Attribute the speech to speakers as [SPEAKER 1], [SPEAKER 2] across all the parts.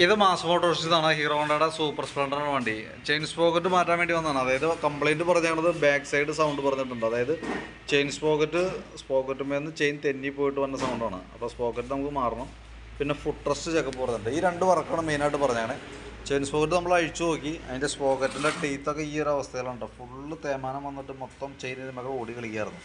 [SPEAKER 1] ഇത് mass മോട്ടോഴ്സിന്നാണ്, hero ഹോണ്ടയുടെ super സ്പ്ലെൻഡറാണ് വണ്ടി. ചെയിൻ സ്പോക്കറ്റ് മാറ്റാൻ വേണ്ടി വന്നതാണ്. അതായത് കംപ്ലയിൻറ്റ് പറഞ്ഞത് ബാക്ക് സൈഡ് സൗണ്ട് പറഞ്ഞിട്ടുണ്ട്. അതായത് ചെയിൻ സ്പോക്കറ്റുമേന്ന് ചെയിൻ തെന്നി പോയിട്ട് വന്ന സൗണ്ടാണ്. അപ്പോൾ സ്പോക്കറ്റ് നമുക്ക് മാറണം. പിന്നെ ഫുഡ് റെസ്റ്റ് ചെക്കപ്പ് പറഞ്ഞിട്ടുണ്ട്. ഈ രണ്ട് വർക്കാണ് മെയിനായിട്ട് പറഞ്ഞാണ്. ചെയിൻ സ്പോക്കറ്റ് നമ്മൾ അഴിച്ചു നോക്കി, അതിൻ്റെ സ്പോക്കറ്റിൻ്റെ ടീത്തൊക്കെ ഈ ഒരു അവസ്ഥയിലുണ്ട്. ഫുള്ള് തേമാനം വന്നിട്ട് മൊത്തം ചെയിൻ മകൾ ഓടി കളിക്കായിരുന്നു.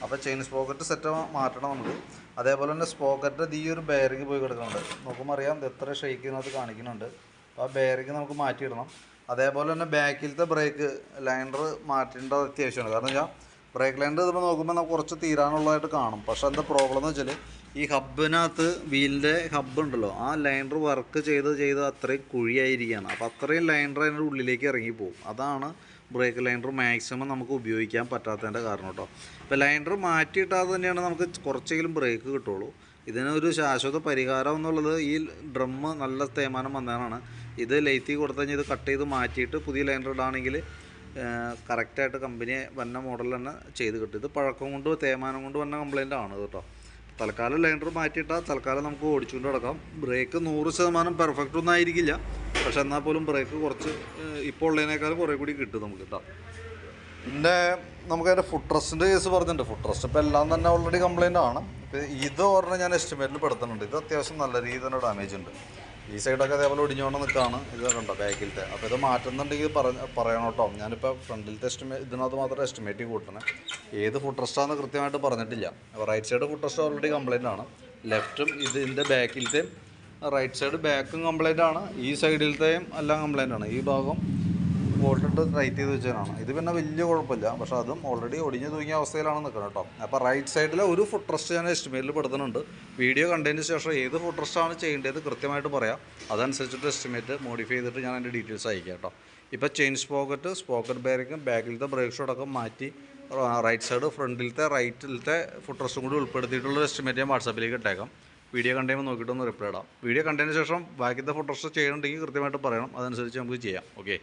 [SPEAKER 1] അപ്പോൾ ചെയിൻ സ്പോക്കറ്റ് സെറ്റ് മാറ്റണം നമുക്ക്. അതേപോലെ തന്നെ സ്പോക്കറ്റിൻ്റെ ഈ ഒരു ബെയറിങ് പോയി കിടക്കുന്നുണ്ട്. നോക്കുമ്പോൾ അറിയാം എത്ര ഷെയ്ക്കിനകത്ത് കാണിക്കുന്നുണ്ട്. അപ്പോൾ ആ ബെയറിങ് നമുക്ക് മാറ്റിയിടണം. അതേപോലെ തന്നെ ബാക്കിലത്തെ ബ്രേക്ക് ലൈനർ മാറ്റേണ്ടത് അത്യാവശ്യമാണ്. കാരണം വെച്ചാൽ ബ്രേക്ക് ലൈനർ ഇതിപ്പോൾ നോക്കുമ്പോൾ നമുക്ക് കുറച്ച് തീരാനുള്ളതായിട്ട് കാണും. പക്ഷേ എന്താ പ്രോബ്ലം എന്ന് വെച്ചാൽ ഈ ഹബിനകത്ത് വീലിൻ്റെ ഹബ്ബ് ഉണ്ടല്ലോ, ആ ലൈനർ വർക്ക് ചെയ്ത് അത്രയും കുഴിയായിരിക്കുകയാണ്. അപ്പോൾ അത്രയും ലൈനർ അതിൻ്റെ ഉള്ളിലേക്ക് ഇറങ്ങിപ്പോവും. അതാണ് ബ്രേക്ക് ലൈനർ മാക്സിമം നമുക്ക് ഉപയോഗിക്കാൻ പറ്റാത്തതിൻ്റെ കാരണം കേട്ടോ. ഇപ്പോൾ ലൈനർ മാറ്റിയിട്ടാൽ തന്നെയാണ് നമുക്ക് കുറച്ചെങ്കിലും ബ്രേക്ക് കിട്ടുള്ളൂ. ഇതിനൊരു ശാശ്വത പരിഹാരം എന്നുള്ളത് ഈ ഡ്രമ്മ് നല്ല തേയ്മാനം വന്നതാണ്. ഇത് ലെയ്ത്തി കൊടുത്തു കഴിഞ്ഞാൽ ഇത് കട്ട് ചെയ്ത് മാറ്റിയിട്ട് പുതിയ ലൈനർ ഇടാണെങ്കിൽ കറക്റ്റായിട്ട് കമ്പനി വന്ന മോഡൽ തന്നെ ചെയ്ത് കിട്ടും. ഇത് പഴക്കം കൊണ്ട് തേയ്മാനം കൊണ്ട് വന്ന കംപ്ലയിൻ്റ് ആണ് കേട്ടോ. തൽക്കാലം ലൈനർ മാറ്റിയിട്ടാൽ തൽക്കാലം നമുക്ക് ഓടിച്ചുകൊണ്ട് കിടക്കാം. ബ്രേക്ക് 100% പെർഫെക്റ്റ് ഒന്നും ആയിരിക്കില്ല, പക്ഷെ എന്നാൽ പോലും ബ്രേക്ക് കുറച്ച് ഇപ്പോൾ ഉള്ളതിനേക്കാളും കുറേ കൂടി കിട്ടും നമുക്ക് കേട്ടോ. പിന്നെ നമുക്കതിൻ്റെ ഫുഡ് റെസ്റ്റിൻ്റെ കേസ് പറഞ്ഞിട്ടുണ്ട്. ഫുഡ് റെസ്റ്റ് ഇപ്പോൾ എല്ലാം തന്നെ ഓൾറെഡി കംപ്ലയിൻ്റ് ആണ്. ഇപ്പോൾ ഇത് പറഞ്ഞാൽ ഞാൻ എസ്റ്റിമേറ്റിൽ പെടുത്തുന്നുണ്ട്. ഇത് അത്യാവശ്യം നല്ല രീതിയിൽ തന്നെ ഡാമേജ് ഉണ്ട്. ഈ സൈഡൊക്കെ അതേപോലെ ഒടിഞ്ഞുകൊണ്ട് നിൽക്കുകയാണ്. ഇത് കണ്ടോ ബാക്കിലത്തെ. അപ്പോൾ ഇത് മാറ്റുന്നുണ്ടെങ്കിൽ പറയണം കേട്ടോ. ഞാനിപ്പോൾ ഫ്രണ്ടിലത്തെ ഇതിനകത്ത് മാത്രം എസ്റ്റിമേറ്റ് കൂട്ടണേ. ഏത് ഫുഡ് റെസ്റ്റാണെന്ന് കൃത്യമായിട്ട് പറഞ്ഞിട്ടില്ല. Right side food rest already complaint ആണ്. ലെഫ്റ്റും ഇതിൻ്റെ ബാക്കിലത്തെയും റൈറ്റ് സൈഡ് ബാക്കും കംപ്ലയിൻ്റ് ആണ്. ഈ സൈഡിലത്തെയും എല്ലാം കംപ്ലയിൻ്റ് ആണ്. ഈ ഭാഗം വോൾട്ടിട്ട് ടൈറ്റ് ചെയ്ത് വെച്ചതാണ്. ഇത് പിന്നെ വലിയ കുഴപ്പമില്ല, പക്ഷേ അതും ഓൾറെഡി ഒടിഞ്ഞു തൂങ്ങിയ അവസ്ഥയിലാണ് നിൽക്കുന്നത് കേട്ടോ. അപ്പോൾ റൈറ്റ് സൈഡിൽ ഒരു ഫുഡ് റെസ്റ്റ് ഞാൻ എസ്റ്റിമേറ്റിൽ പെടുത്തുന്നുണ്ട്. വീഡിയോ കണ്ടതിന് ശേഷം ഏത് ഫുഡ് റെസ്റ്റാണ് ചെയ്യേണ്ടത് കൃത്യമായിട്ട് പറയാം. അതനുസരിച്ചിട്ട് എസ്റ്റിമേറ്റ് മോഡിഫൈ ചെയ്തിട്ട് ഞാൻ അതിൻ്റെ ഡീറ്റെയിൽസ് അയക്കാം കേട്ടോ. ഇപ്പോൾ ചെയിൻ സ്പോക്കറ്റ് ബെയറിങ്ങും ബാക്കിലത്തെ ബ്രേക്ക് ഷോടൊക്കെ മാറ്റി റൈറ്റ് സൈഡ് ഫ്രണ്ടിലത്തെ റൈറ്റിലത്തെ ഫുഡ് റെസ്റ്റും കൂടി ഉൾപ്പെടുത്തിയിട്ടുള്ള എസ്റ്റിമേറ്റ് ഞാൻ വാട്സാപ്പിലേക്ക് ഇട്ടേക്കാം. വീഡിയോ കണ്ടുമ്പോൾ നോക്കിയിട്ടൊന്ന് റിപ്ലൈ ഇടാം. വീഡിയോ കണ്ടതിന് ശേഷം ബാക്കിലത്തെ ഫുഡ് റെസ്റ്റ് ചെയ്യണമെങ്കിൽ കൃത്യമായിട്ട് പറയണം. അതനുസരിച്ച് നമുക്ക് ചെയ്യാം. ഓക്കെ.